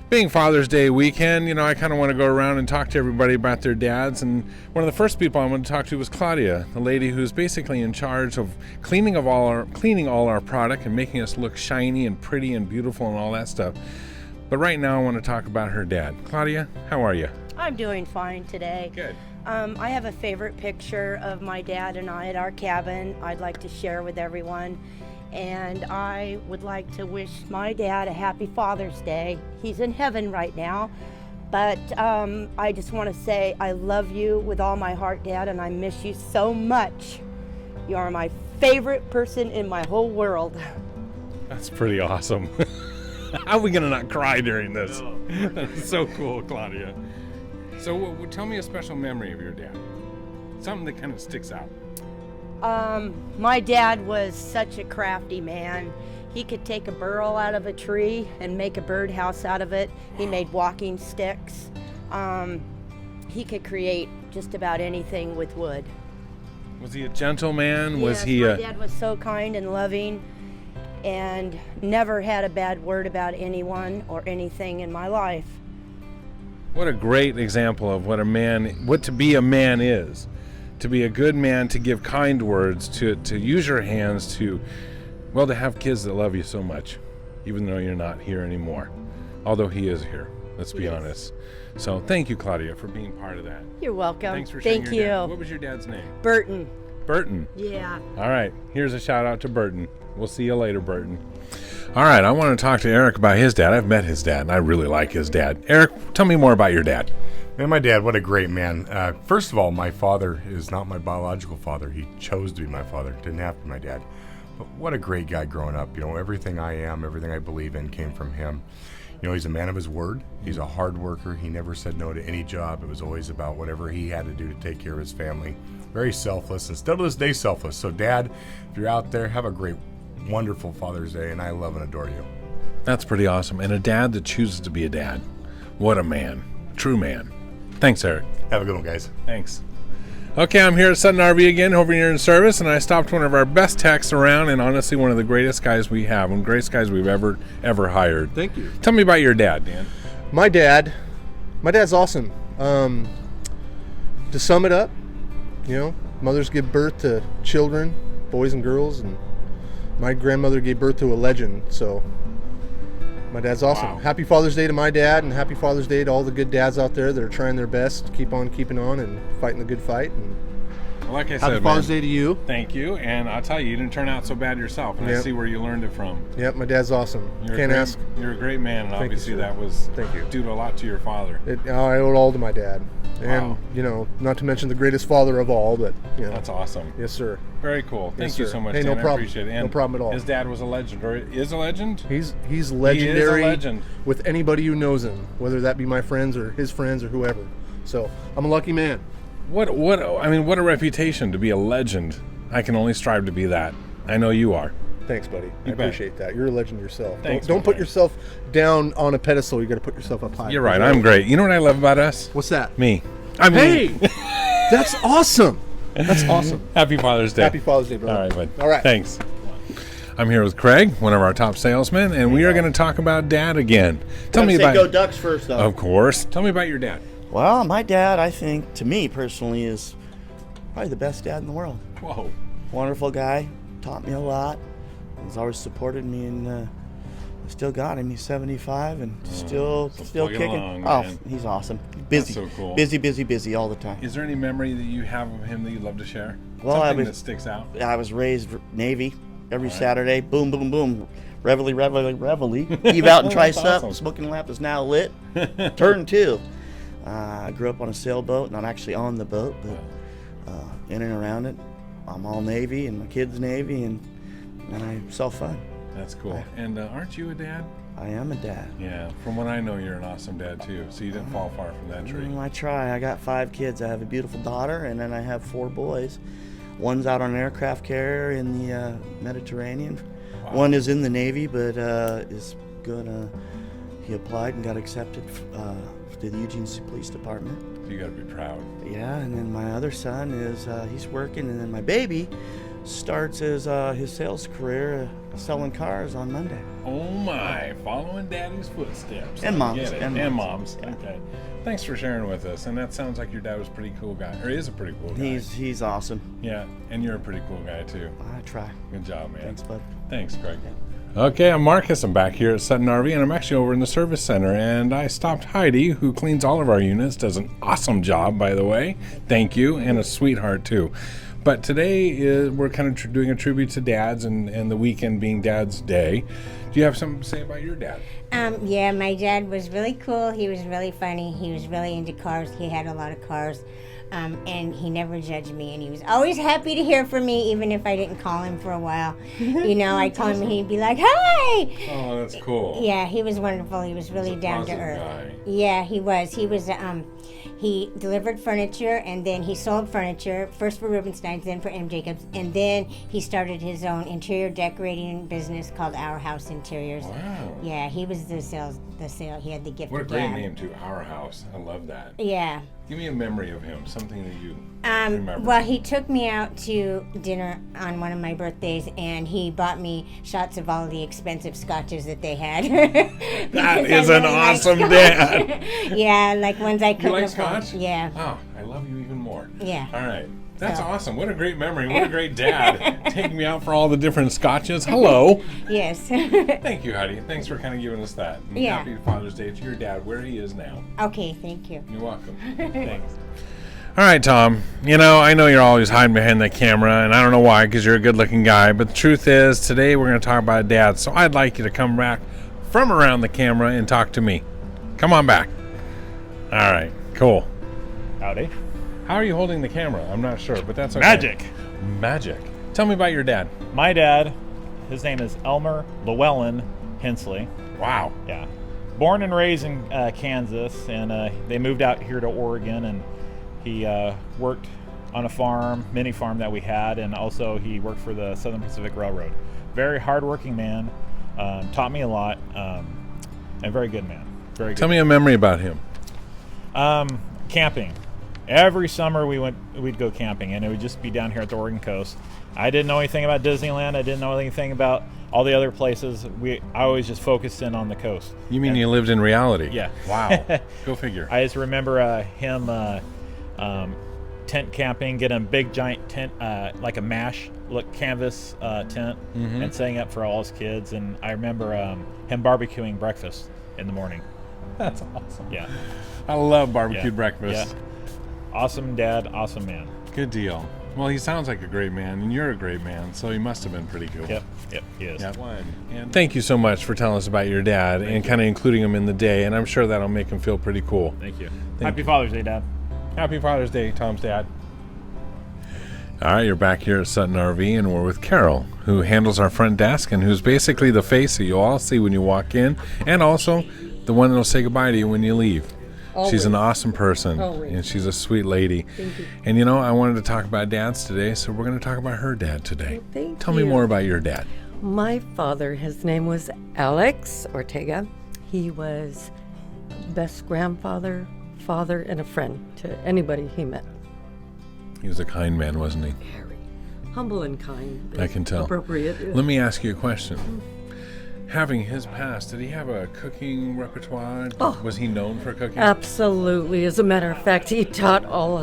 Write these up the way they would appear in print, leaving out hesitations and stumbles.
Being Father's Day weekend, I kind of want to go around and talk to everybody about their dads. And one of the first people I wanted to talk to was Claudia, the lady who's basically in charge of cleaning all our product and making us look shiny and pretty and beautiful and all that stuff. But right now I want to talk about her dad. Claudia, how are you? I'm doing fine today. Good. I have a favorite picture of my dad and I at our cabin I'd like to share with everyone. And I would like to wish my dad a happy Father's Day. He's in heaven right now. But I just want to say I love you with all my heart, Dad, and I miss you so much. You are my favorite person in my whole world. That's pretty awesome. How are we going to not cry during this? No. That's so cool, Claudia. So tell me a special memory of your dad. Something that kind of sticks out. My dad was such a crafty man. He could take a burl out of a tree and make a birdhouse out of it. He made walking sticks. He could create just about anything with wood. Was he a gentleman? Yes, my dad was so kind and loving and never had a bad word about anyone or anything in my life. What a great example of what to be a man is. To be a good man, to give kind words, to use your hands, to have kids that love you so much, even though you're not here anymore. Although he is here, let's be honest. So thank you, Claudia, for being part of that. You're welcome. Thanks for sharing Thank your you. dad. What was your dad's name? Burton. Burton. Yeah. All right, here's a shout out to Burton. We'll see you later, Burton. All right, I want to talk to Eric about his dad. I've met his dad, and I really like his dad. Eric, tell me more about your dad. Man, my dad, what a great man. First of all, my father is not my biological father. He chose to be my father. Didn't have to be my dad. But what a great guy growing up. Everything I am, everything I believe in came from him. He's a man of his word. He's a hard worker. He never said no to any job. It was always about whatever he had to do to take care of his family. Very selfless, and still to this day selfless. So, Dad, if you're out there, have a great, wonderful Father's Day, and I love and adore you. That's pretty awesome. And a dad that chooses to be a dad. What a man. True man. Thanks, Eric. Have a good one, guys. Thanks. Okay, I'm here at Sutton RV again, hoping you're in service, and I stopped one of our best techs around, and honestly, one of the greatest guys we have, one of the greatest guys we've ever hired. Thank you. Tell me about your dad, Dan. My dad's awesome. To sum it up, mothers give birth to children, boys and girls, and my grandmother gave birth to a legend, so my dad's awesome. Wow. Happy Father's Day to my dad, and happy Father's Day to all the good dads out there that are trying their best to keep on keeping on and fighting the good fight. And Well, like I happy said, Father's man, Day to you. thank you, and I'll tell you didn't turn out so bad yourself, and I Yep. see where you learned it from. Yep, my dad's awesome. You're Can't a great, ask. You're a great man, and Thank you, obviously sir. that was Thank you. due to a lot to your father. I owe it all to my dad. Wow. And, not to mention the greatest father of all, but, That's awesome. yes, sir. Very cool. Thank Yes, you sir. so much, Hey, no Dan. I problem. appreciate it. And No problem at all. His dad was a legend, or is a legend? He's legendary legend. with anybody who knows him, whether that be my friends or his friends or whoever. So I'm a lucky man. What a reputation to be a legend. I can only strive to be that. I know you are. Thanks, buddy. I You bet. appreciate that. You're a legend yourself. Thanks, Don't my put man. yourself down on a pedestal. You got to put yourself up high. You're right. I'm great. You know what I love about us? What's that? Me. I'm Hey, me. that's awesome. That's awesome. Happy Father's Day. Happy Father's Day, brother. All right, bud. All right. Thanks. I'm here with Craig, one of our top salesmen, and we are going to talk about Dad again. Tell me about. Go Ducks first, though. Of course. Tell me about your dad. Well, my dad, I think, to me personally, is probably the best dad in the world. Whoa. Wonderful guy, taught me a lot. He's always supported me, and I still got him. He's 75 and still plugging kicking. along, man. He's awesome. Busy, so cool. busy all the time. Is there any memory that you have of him that you'd love to share? Well, Something that sticks out. I was raised Navy every right. Saturday. Boom, boom, boom. Reveille. Eve out and try That's up. awesome. Smoking lamp is now lit. Turn 2. I grew up on a sailboat, not actually on the boat, but in and around it. I'm all Navy, and my kid's Navy, and I self fun. That's cool. And aren't you a dad? I am a dad. Yeah. From what I know, you're an awesome dad too. So you didn't fall far from that tree. I try. I got 5 kids. I have a beautiful daughter, and then I have 4 boys. One's out on an aircraft carrier in the Mediterranean. Wow. One is in the Navy, but is good. He applied and got accepted to the Eugene Police Department. You got to be proud. Yeah, and then my other son is he's working, and then my baby starts his sales career selling cars on Monday. Oh my, following Daddy's footsteps. And I Mom's, get it. and And Mom's. Mom's. Okay. Thanks for sharing with us. And that sounds like your dad was a pretty cool guy, or is a pretty cool guy. He's awesome. Yeah, and you're a pretty cool guy too. I try. Good job, man. Thanks, bud. Thanks, Craig. Okay, I'm Marcus. I'm back here at Sutton RV, and I'm actually over in the service center. And I stopped Heidi, who cleans all of our units, does an awesome job, by the way. Thank you, and a sweetheart too. But today we're kind of doing a tribute to dads, and the weekend being Dad's Day. Do you have something to say about your dad? Yeah, my dad was really cool. He was really funny. He was really into cars. He had a lot of cars. And he never judged me. And he was always happy to hear from me, even if I didn't call him for a while. You know, I'd call him and he'd be like, "Hi!" Oh, that's cool. Yeah, he was wonderful. He was really He's a down to positive earth. guy. Yeah, he was. He delivered furniture, and then he sold furniture, first for Rubenstein's, then for M. Jacobs, and then he started his own interior decorating business called Our House Interiors. Wow. Yeah, he was the sale. He had the gift What a of great gab. name, too. Our House. I love that. Yeah. Give me a memory of him, something that you remember. Well, he took me out to dinner on one of my birthdays, and he bought me shots of all the expensive scotches that they had. That Because I is an really like awesome scotch. dad. Yeah, like ones I couldn't like afford. scotch? Yeah. Oh, I love you even more. Yeah. All right. That's So- awesome. What a great memory. What a great dad. Taking me out for all the different scotches. Hello. Yes. Thank you, Heidi. Thanks for kind of giving us that. And Yeah. Happy Father's Day to your dad, where he is now. Okay, thank you. You're welcome. Thanks. All right, Tom. You know, I know you're always hiding behind the camera, and I don't know why, because you're a good-looking guy. But the truth is, today we're going to talk about dad. So I'd like you to come back from around the camera and talk to me. Come on back. All right. Cool. Howdy. How are you holding the camera? I'm not sure, but that's okay. Magic. Magic. Tell me about your dad. My dad, his name is Elmer Llewellyn Hensley. Wow. Yeah. Born and raised in Kansas, and they moved out here to Oregon, and he worked on a farm, mini farm that we had, and also he worked for the Southern Pacific Railroad. Very hardworking man, taught me a lot, and very good man. Very good. Tell me a memory about him. Camping. Every summer we'd go camping, and it would just be down here at the Oregon coast. I didn't know anything about Disneyland. I didn't know anything about all the other places. I always just focused in on the coast. You mean you lived in reality? Yeah. Wow. Go figure. I just remember him tent camping, getting a big giant tent, like a MASH canvas tent, and setting up for all his kids. And I remember him barbecuing breakfast in the morning. That's awesome. Yeah. I love barbecued Yeah. breakfast. Yeah. Awesome dad, awesome man. Good deal. Well, he sounds like a great man, and you're a great man, so he must have been pretty cool. Yep, he is. Yep. And thank you so much for telling us about your dad and kind of including him in the day, and I'm sure that'll make him feel pretty cool. Thank you. Thank Happy you. Father's Day, Dad. Happy Father's Day, Tom's dad. All right, you're back here at Sutton RV, and we're with Carol, who handles our front desk and who's basically the face that you all see when you walk in, and also the one that'll say goodbye to you when you leave. She's an awesome person, and she's a sweet lady. Thank you. And you know, I wanted to talk about dads today, so we're going to talk about her dad today. Thank Tell me you. more about your dad. My father, his name was Alex Ortega. He was best grandfather, father, and a friend to anybody he met. He was a kind man, wasn't he? Very humble and kind. I can tell. Appropriate. Let me ask you a question. Having his past, did he have a cooking repertoire? Oh. Was he known for cooking? Absolutely. As a matter of fact, he taught all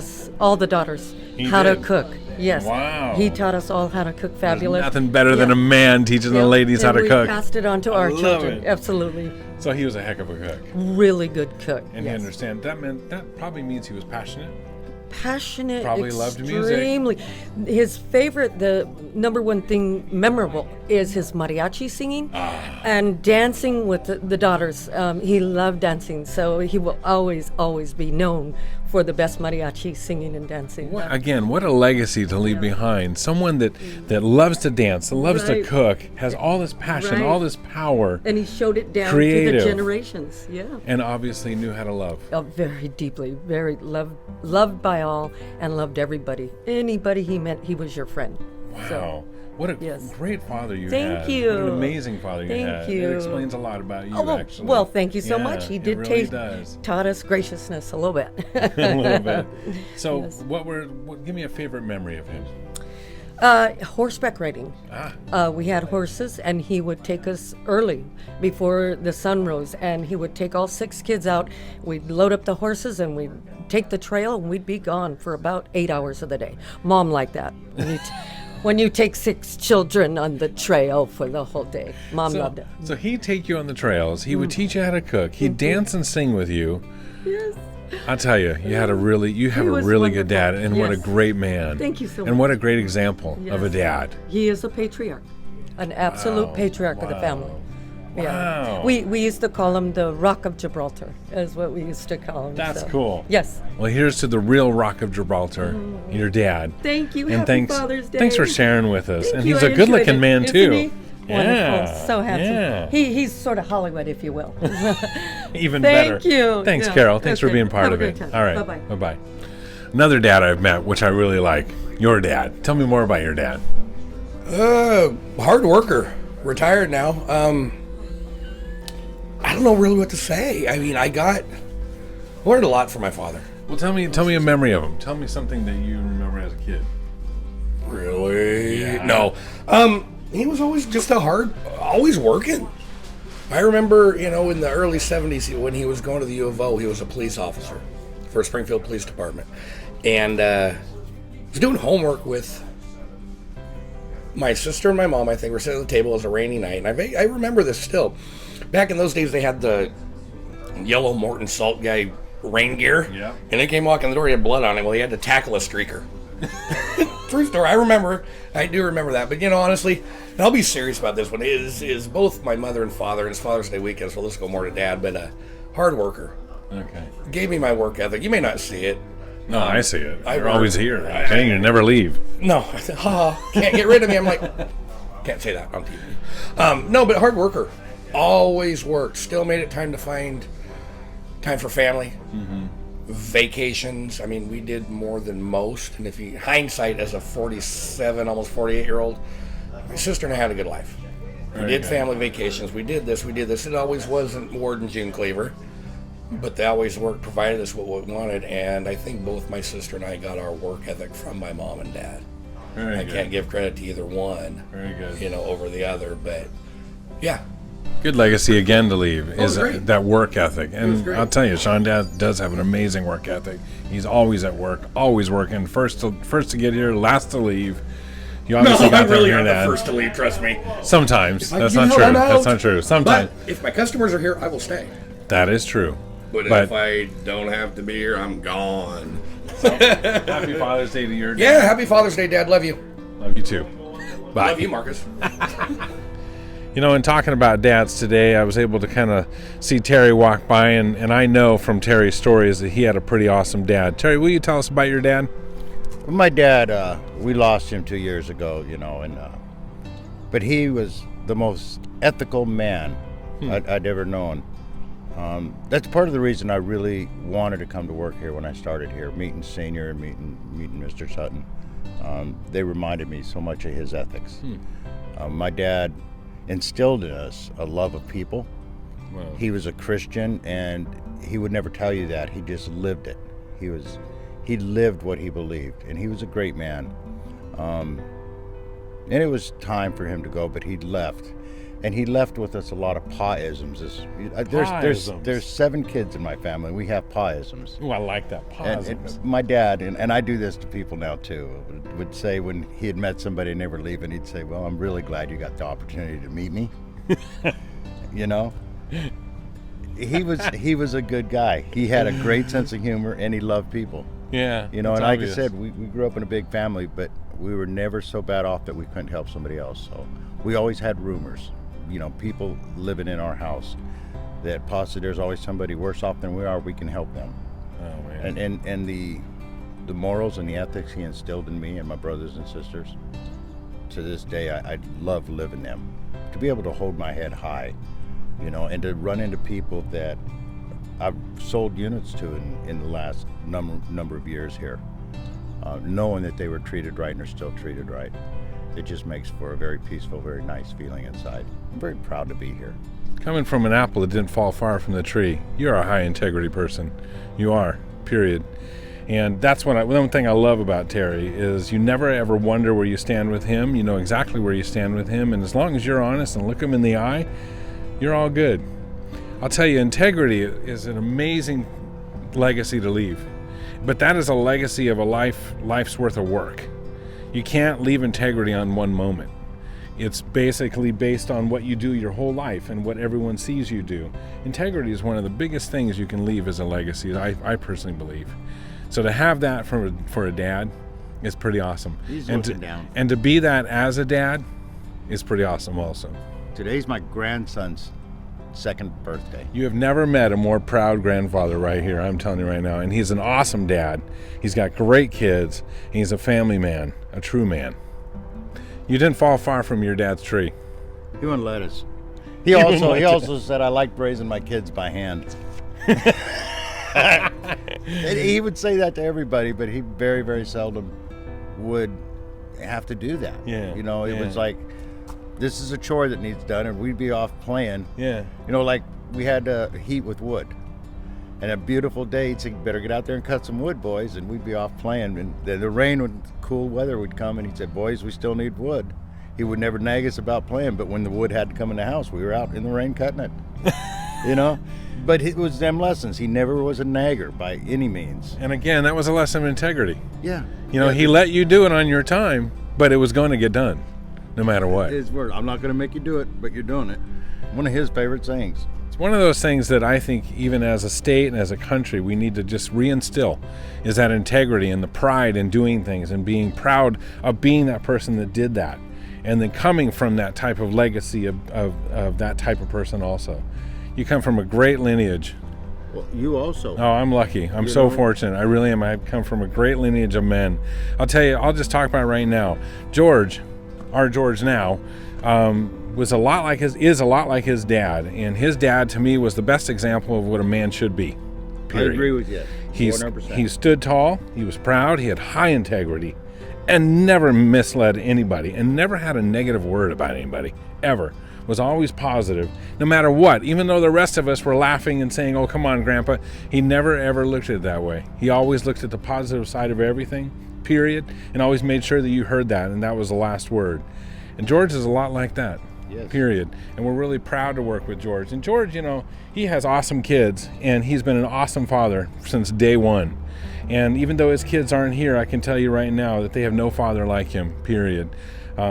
the daughters He how did? to cook. Yes. Wow. He taught us all how to cook There's fabulous. nothing better than Yeah. a man teaching the Yep, ladies how and to we cook. passed it on to our love children. it. Absolutely. So he was a heck of a cook. Really good cook. And yes. you understand, that probably means he was passionate. Passionate, Probably loved music. extremely. His favorite, the number one thing memorable, is his mariachi singing and dancing with the daughters. He loved dancing, so he will always be known for the best mariachi singing and dancing. Again, what a legacy to leave behind. Someone that loves to dance, that loves to Right. cook, has all this passion, Right. all this power, And he showed it down Creative. to the generations. Yeah. and obviously knew how to love. Very deeply, very loved by all, and loved everybody. Anybody he met, he was your friend. Wow. So, What a yes. great father you Thank had. you. What an amazing father you Thank had. you. It explains a lot about you, oh, actually. well, thank you so Yeah, much. He it did really does. taught us graciousness a little bit. A little bit. So, Yes. give me a favorite memory of him. Horseback riding. Ah. We had horses, and he would take us early before the sun rose, and he would take all 6 kids out. We'd load up the horses, and we'd take the trail, and we'd be gone for about 8 hours of the day. Mom liked that. When you take 6 children on the trail for the whole day. Mom loved it. So he'd take you on the trails. He would teach you how to cook. He'd dance and sing with you. Yes. I'll tell you, you have a really was good dad, wonderful. and what a Yes. great man. Thank you so And what a much. great example of a Yes. dad. He is a patriarch, an absolute Wow. patriarch of the family. Wow. We used to call him the Rock of Gibraltar, is what we used to call him. That's so. cool. Yes. Well, here's to the real Rock of Gibraltar, your dad. Thank you. And Happy thanks, Father's Day. thanks for sharing with us. Thank and you. he's I a good-looking enjoyed man it. too. Isn't he? Yeah. Wonderful. So handsome. Yeah. He's sort of Hollywood, if you will. Even Thank better. you. Thanks, Yeah. Carol. Thanks for Okay. being part Have a of it. great time. All right. Bye-bye. Bye-bye. Another dad I've met, which I really like, your dad. Tell me more about your dad. Hard worker, retired now. I don't know really what to say. I mean, I learned a lot from my father. Well, tell me a memory of him. Tell me something that you remember as a kid. Really? Yeah. No. He was always just always working. I remember, in the early 70s when he was going to the U of O, he was a police officer for Springfield Police Department. And was doing homework with my sister and my mom, I think. We're sitting at the table. It was a rainy night. And I remember this still. Back in those days, they had the yellow Morton Salt guy rain gear. Yeah. And they came walking the door, he had blood on him. Well, he had to tackle a streaker. True story. I do remember that. But, honestly, and I'll be serious about this one, is both my mother and father, and it's Father's Day weekend, so let's go more to dad, but hard worker. Okay. Gave me my work ethic. You may not see it. No, I see it. I You're work- always here. Okay, you never leave. No, I said, can't get rid of me. I'm like, can't say that on TV. No, but hard worker. Always worked. Still made it time to find time for family. Mm-hmm. Vacations. I mean, we did more than most. And if you hindsight as a 47, almost 48-year-old, my sister and I had a good life. We did family vacations. We did this. It always wasn't more than June Cleaver. But they always provided us what we wanted, and I think both my sister and I got our work ethic from my mom and dad. Very I good. can't give credit to either one, Very good. over the other, but yeah. Good legacy again to leave is great. that work ethic. was And great. I'll tell you, Sean Dad does have an amazing work ethic. He's always at work, always working. First to get here, last to leave. You obviously got that here, Dad. to leave, trust me. Sometimes. That's You not know, true. I'm out. That's not true. Sometimes. But if my customers are here, I will stay. That is true. But if I don't have to be here, I'm gone. Happy Father's Day to your dad. Yeah, happy Father's Day, Dad. Love you. Love you too. Bye. Love you, Marcus. In talking about dads today, I was able to kind of see Terry walk by, and I know from Terry's stories that he had a pretty awesome dad. Terry, will you tell us about your dad? Well, my dad, we lost him 2 years ago, but he was the most ethical man I'd ever known. That's part of the reason I really wanted to come to work here when I started here, meeting Senior and meeting Mr. Sutton. They reminded me so much of his ethics. My dad instilled in us a love of people. Wow. He was a Christian, and he would never tell you that. He just lived it. He lived what he believed, and he was a great man. And it was time for him to go, but he left. And he left with us a lot of pa-isms. There's 7 kids in my family, and we have pa-isms. Oh, I like that. And my dad, and I do this to people now too, would say when he had met somebody and they were leaving, he'd say, well, I'm really glad you got the opportunity to meet me. He was a good guy. He had a great sense of humor, and he loved people. Yeah. And like I said, we grew up in a big family, but we were never so bad off that we couldn't help somebody else. So we always had rumors, people living in our house, that possibly there's always somebody worse off than we are, we can help them. Oh, man. And the morals and the ethics he instilled in me and my brothers and sisters, to this day, I love living them. To be able to hold my head high, and to run into people that I've sold units to in the last number of years here, knowing that they were treated right and are still treated right. It just makes for a very peaceful, very nice feeling inside. I'm very proud to be here. Coming from an apple that didn't fall far from the tree, you're a high integrity person. You are, period. And that's one thing I love about Terry is you never ever wonder where you stand with him. You know exactly where you stand with him, and as long as you're honest and look him in the eye, you're all good. I'll tell you, integrity is an amazing legacy to leave, but that is a legacy of a life's worth of work. You can't leave integrity on one moment. It's basically based on what you do your whole life and what everyone sees you do. Integrity is one of the biggest things you can leave as a legacy, I personally believe. So to have that for a dad is pretty awesome. He's looking down. And to be that as a dad is pretty awesome also. Today's my grandson's 2nd birthday. You have never met a more proud grandfather right here, I'm telling you right now. And he's an awesome dad. He's got great kids. He's a family man, a true man. You didn't fall far from your dad's tree. He wouldn't let us. He also said I like raising my kids by hand. And he would say that to everybody, but he very, very seldom would have to do that. Yeah. You know, it was like, this is a chore that needs done, and we'd be off playing. Yeah. You know, like we had heat with wood. And a beautiful day, he'd say, better get out there and cut some wood, boys. And we'd be off playing. And the rain would, cool weather would come, and he'd say, boys, we still need wood. He would never nag us about playing, but when the wood had to come in the house, we were out in the rain cutting it. You know? But it was them lessons. He never was a nagger by any means. And again, that was a lesson of integrity. Yeah. You know, he let you do it on your time, but it was going to get done, no matter what. His word. I'm not going to make you do it, but you're doing it. One of his favorite sayings. It's one of those things that I think even as a state and as a country, we need to just reinstill is that integrity and the pride in doing things and being proud of being that person that did that. And then coming from that type of legacy of that type of person also. You come from a great lineage. Well, you also. Oh, I'm lucky. I'm so fortunate. I really am. I come from a great lineage of men. I'll tell you, I'll just talk about it right now. George, our George now, is a lot like his dad. And his dad, to me, was the best example of what a man should be. Period. I agree with you. 100%. He stood tall. He was proud. He had high integrity and never misled anybody and never had a negative word about anybody, ever. Was always positive, no matter what. Even though the rest of us were laughing and saying, oh, come on, Grandpa, he never, ever looked at it that way. He always looked at the positive side of everything, period, and always made sure that you heard that, and that was the last word. And George is a lot like that, period. And we're really proud to work with George. And George, you know, he has awesome kids, and he's been an awesome father since day one. And even though his kids aren't here, I can tell you right now that they have no father like him, period.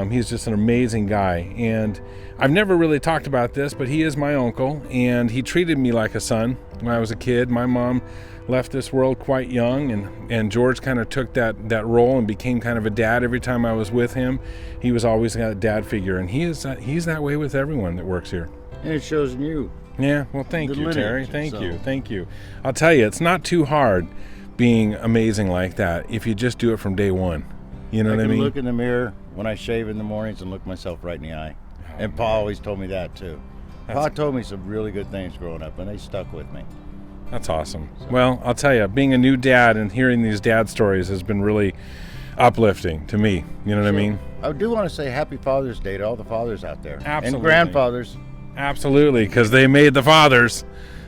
He's just an amazing guy. And I've never really talked about this, but he is my uncle, and he treated me like a son when I was a kid. My mom left this world quite young, and George kind of took that role and became kind of a dad every time I was with him. He was always a dad figure, and he's that way with everyone that works here. And it shows in you. Yeah, well, thank you, Terry. Thank you. I'll tell you, it's not too hard being amazing like that if you just do it from day one. You know what I mean? I can look in the mirror when I shave in the mornings and look myself right in the eye. And Pa always told me that too. Pa told me some really good things growing up, and they stuck with me. That's awesome. Well, I'll tell you, being a new dad and hearing these dad stories has been really uplifting to me. You know what I mean? I do want to say Happy Father's Day to all the fathers out there. Absolutely. And grandfathers. Absolutely, because they made the fathers.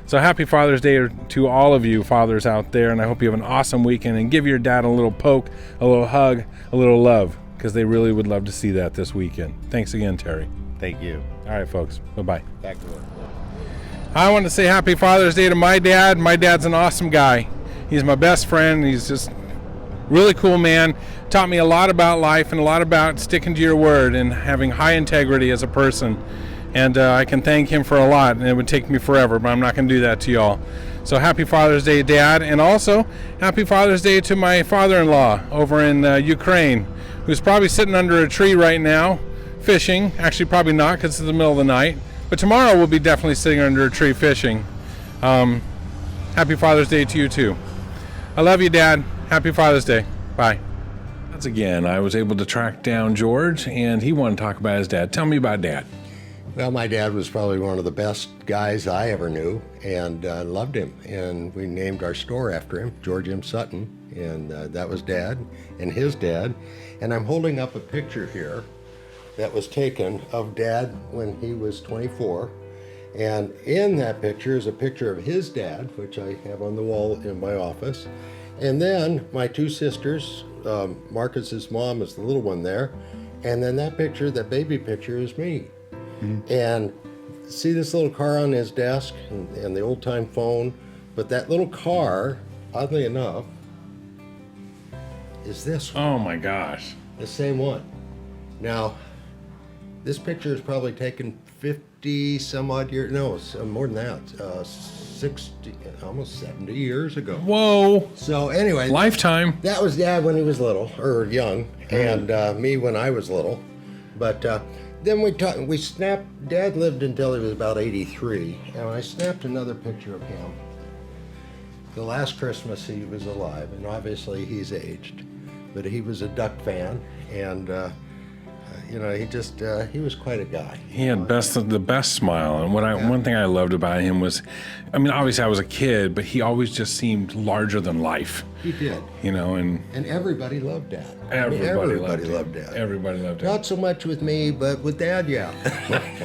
So happy Father's Day to all of you fathers out there, and I hope you have an awesome weekend, and give your dad a little poke, a little hug, a little love, because they really would love to see that this weekend. Thanks again, Terry. Thank you. All right, folks. Bye-bye. Back to work. I want to say happy Father's Day to my dad. My dad's an awesome guy. He's my best friend. He's just really cool man. Taught me a lot about life and a lot about sticking to your word and having high integrity as a person. And I can thank him for a lot, and it would take me forever, but I'm not going to do that to y'all. So happy Father's Day, Dad, and also happy Father's Day to my father-in-law over in Ukraine, who's probably sitting under a tree right now, fishing. Actually, probably not, because it's the middle of the night. But tomorrow we'll be definitely sitting under a tree fishing. Happy Father's Day to you, too. I love you, Dad. Happy Father's Day. Bye. Once again, I was able to track down George, and he wanted to talk about his dad. Tell me about Dad. Well, my dad was probably one of the best guys I ever knew, and loved him. And we named our store after him, George M. Sutton, and that was Dad and his dad. And I'm holding up a picture here that was taken of Dad when he was 24. And in that picture is a picture of his dad, which I have on the wall in my office. And then my two sisters, Marcus's mom is the little one there, and then that picture, that baby picture, is me. And see this little car on his desk and the old time phone, but that little car, oddly enough, is this one, Oh my gosh. the same one. Now, this picture is probably taken 50 some odd years, no, it's more than that, 60, almost 70 years ago. Whoa. So anyway, Lifetime. that was Dad when he was little, or young, and me when I was little. But then we snapped, Dad lived until he was about 83, and I snapped another picture of him. The last Christmas he was alive, and obviously he's aged, but he was a Duck fan, and he was quite a guy. He had the best smile, and one thing I loved about him was, I mean, obviously I was a kid, but he always just seemed larger than life. He did. And everybody loved Dad. everybody loved Dad. Everybody loved him. Not so much with me, but with Dad, yeah.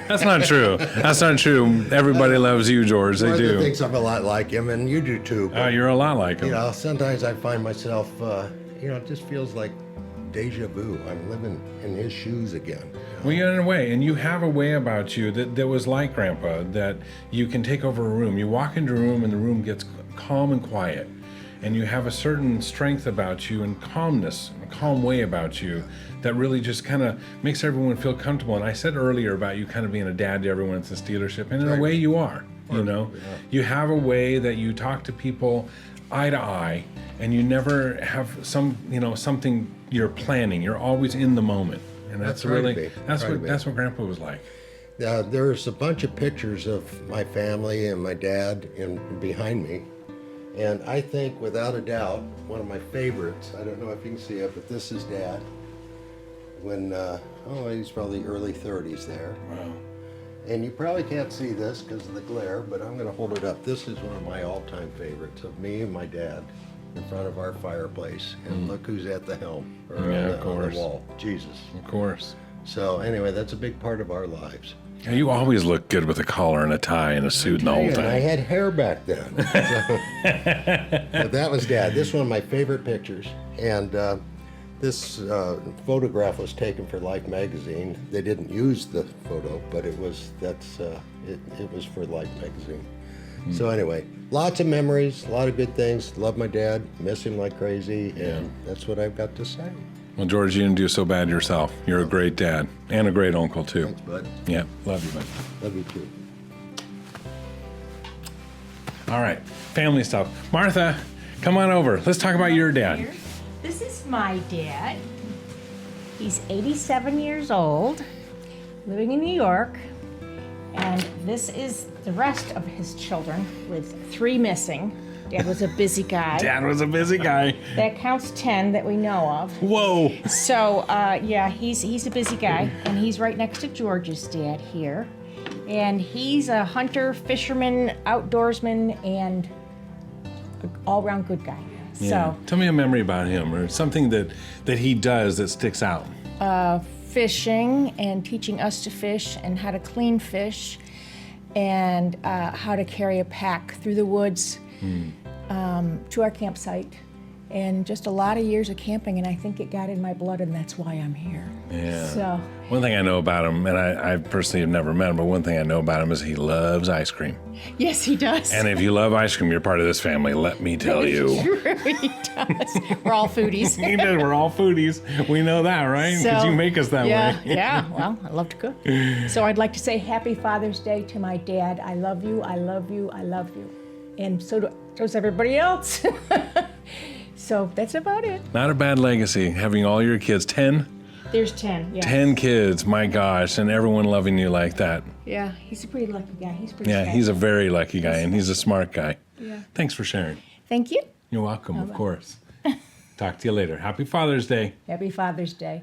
That's not true. That's not true. Everybody loves you, George. They Martha do. thinks I'm a lot like him, and you do too. Oh, you're a lot like him. Sometimes I find myself, it just feels like deja vu. I'm living in his shoes again. Well, you're in a way, and you have a way about you that was like Grandpa, that you can take over a room. You walk into a room, and the room gets calm and quiet, and you have a certain strength about you and calmness, a calm way about you that really just kind of makes everyone feel comfortable. And I said earlier about you kind of being a dad to everyone at this dealership, and in a way you are. You have a way that you talk to people eye to eye, and you never have something you're planning. You're always in the moment, and that's what Grandpa was like. There's a bunch of pictures of my family and my dad behind me, and I think without a doubt one of my favorites. I don't know if you can see it, but this is Dad when he's probably early 30s there. Wow. And you probably can't see this because of the glare, but I'm going to hold it up. This is one of my all-time favorites of me and my dad in front of our fireplace. And look who's at the helm, or on the wall. Jesus. Of course. So anyway, that's a big part of our lives. Yeah, you always look good with a collar and a tie and a suit and the whole And I time. had hair back then. But that was Dad. This is one of my favorite pictures. And this photograph was taken for Life magazine. They didn't use the photo, but it was for Life magazine. So anyway, lots of memories, a lot of good things. Love my dad, miss him like crazy, and that's what I've got to say. Well, George, you didn't do so bad yourself. You're a great dad and a great uncle too. Thanks, bud. Yeah, love you, bud. Love you too. All right, family stuff. Martha, come on over. Let's talk about your dad. This is my dad. He's 87 years old, living in New York. And this is the rest of his children, with 3 missing. Dad was a busy guy. Dad was a busy guy. That counts 10 that we know of. Whoa. So, he's a busy guy, and he's right next to George's dad here. And he's a hunter, fisherman, outdoorsman, and an all-around good guy. Yeah. So, Tell me a memory about him, or something that he does that sticks out. fishing and teaching us to fish and how to clean fish and how to carry a pack through the woods to our campsite. And just a lot of years of camping, and I think it got in my blood, and that's why I'm here. Yeah. So One thing I know about him, and I personally have never met him, but one thing I know about him is he loves ice cream. yes, he does. And if you love ice cream, you're part of this family, let me tell you. He really does. We're all foodies. He does. We're all foodies. We know that, right? Because you make us that way. Yeah, well, I love to cook. So I'd like to say Happy Father's Day to my dad. I love you, I love you, I love you. And so does everybody else. So that's about it. Not a bad legacy, having all your kids, 10? There's 10, yeah. 10 kids, my gosh, and everyone loving you like that. Yeah, he's a pretty lucky guy. He's pretty Yeah, special. he's a very lucky guy, and he's a smart guy. Yeah. Thanks for sharing. Thank you. You're welcome, of course. Talk to you later. Happy Father's Day. Happy Father's Day.